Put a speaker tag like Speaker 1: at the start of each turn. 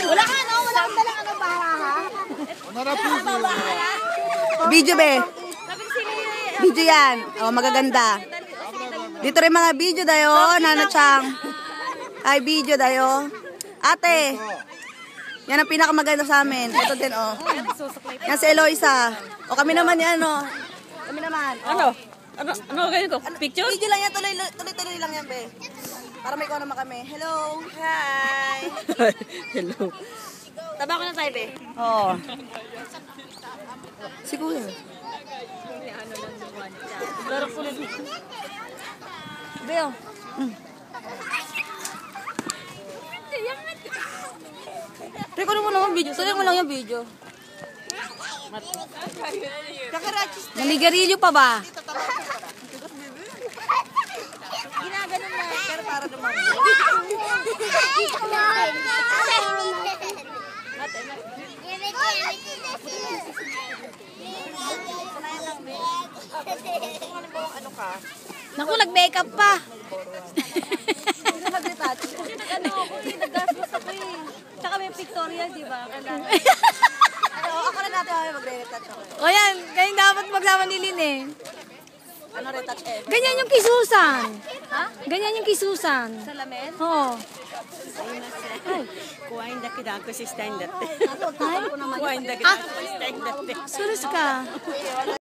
Speaker 1: Wala ka, no? Wala kang dalang ano, baha.
Speaker 2: Video, be. Video yan. O, magaganda. Dito rin mga video dayo, Nana Chang. Ay, video dayo. Ate, yan ang pinakamaganda sa amin. Ito din, o. Yan si Eloisa. O, kami naman yan, o. Kami naman.
Speaker 1: Ano? Ano ganito? Picture?
Speaker 2: Video lang yan, tuloy-tuloy lang yan, be. Para may ikaw naman kami. Hello. Hi.
Speaker 1: Hello. Taba ko na tayo, be.
Speaker 2: Oo. Siguro.
Speaker 1: Pero kulit.
Speaker 2: Beo. Teka mo naman video. Tuloy mo lang yung video. Naligarilyo pa ba? Ginaganon na. Pero para naman. Ano ka?
Speaker 1: Naku, nag-makeup pa.
Speaker 2: Hindi mag-retouch.
Speaker 1: Ano ako, nag-gastos ako eh. Tsaka may pictorial, di ba?
Speaker 2: Ako na natin mag-retouch ako.
Speaker 1: O yan, kayong dapat magsama ni Lynn eh.
Speaker 2: Ano retouch eh?
Speaker 1: Ganyan yung kisusan. Ha? Ganyan yung kisusan.
Speaker 2: Sa lamin?
Speaker 1: Oo.
Speaker 3: Kuhain da kita ako si stand that.
Speaker 2: Ako naman.
Speaker 3: Kuhain da kita ako si stand that.
Speaker 1: Sulus ka.